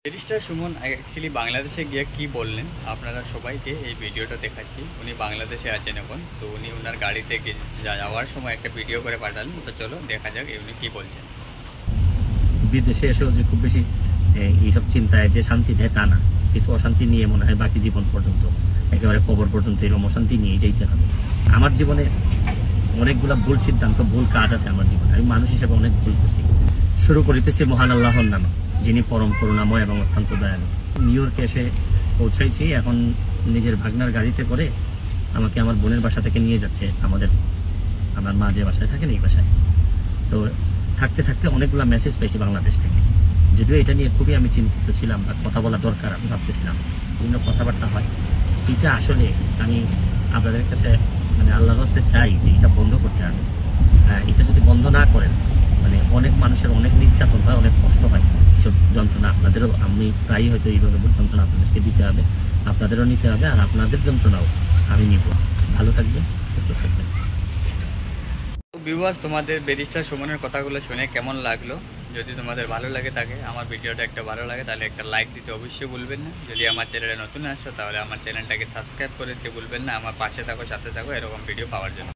Barrister Suman actually বাংলাদেশে গিয়ে কি বললেন আপনারা সবাইকে এই ভিডিওটা দেখাচ্ছি। উনি বাংলাদেশে আছেন এখন, তো উনি ওনার গাড়িতে যাওয়ার সময় একটা ভিডিও করে পাঠালেন। তো চলো দেখা যাক উনি কি বলছেন। বিদেশে এসেও যে খুব বেশি এইসব চিন্তায় যে শান্তি দেয় তা না, কিছু অশান্তি নিয়ে মনে হয় বাকি জীবন পর্যন্ত একেবারে কবর পর্যন্ত এরকম অশান্তি নিয়ে যেতে হবে। আমার জীবনে অনেকগুলা ভুল সিদ্ধান্ত, ভুল কাজ আছে আমার জীবনে। আমি মানুষ হিসেবে অনেক ভুল করছি। শুরু করিতেছি মহান আল্লাহর নামে, যিনি পরম করুণাময় এবং অত্যন্ত দয়ালু। নিউ ইয়র্কে এসে পৌঁছাইছি, এখন নিজের ভাগনার গাড়িতে করে আমাকে আমার বোনের বাসা থেকে নিয়ে যাচ্ছে আমার মা যে বাসায় থাকেন এই বাসায়। তো থাকতে থাকতে অনেকগুলো মেসেজ পেয়েছি বাংলাদেশ থেকে। যদিও এটা নিয়ে খুবই আমি চিন্তিত ছিলাম বা কথা বলা দরকার আমি ভাবতেছিলাম, বিভিন্ন কথাবার্তা হয়। এটা আসলে আমি আপনাদের কাছে মানে আল্লাহর হস্তে চাই যে এটা বন্ধ করতে হবে। এটা যদি বন্ধ না করেন মানে অনেক মানুষের অনেক নির্যাতন হয়, অনেক কষ্ট হয়, এসব যন্ত্রণা আপনাদেরও, আমি প্রায়ই হয়তো এইভাবে যন্ত্রণা আপনাদেরকে দিতে হবে, আপনাদেরও নিতে হবে, আর আপনাদের যন্ত্রণাও আমি নিব। ভালো থাকবেন, সুস্থ থাকবেন। ভিউয়ার্স, তোমাদের ব্যারিস্টার সুমনের কথাগুলো শুনে কেমন লাগলো? যদি তোমাদের ভালো লাগে থাকে, আমার ভিডিওটা একটা ভালো লাগে তাহলে একটা লাইক দিতে অবশ্যই ভুলবেন না। যদি আমার চ্যানেলে নতুন আসছো তাহলে আমার চ্যানেলটাকে সাবস্ক্রাইব করে দিতে ভুলবেন না। আমার পাশে থাকো, সাথে থাকো এরকম ভিডিও পাওয়ার জন্য।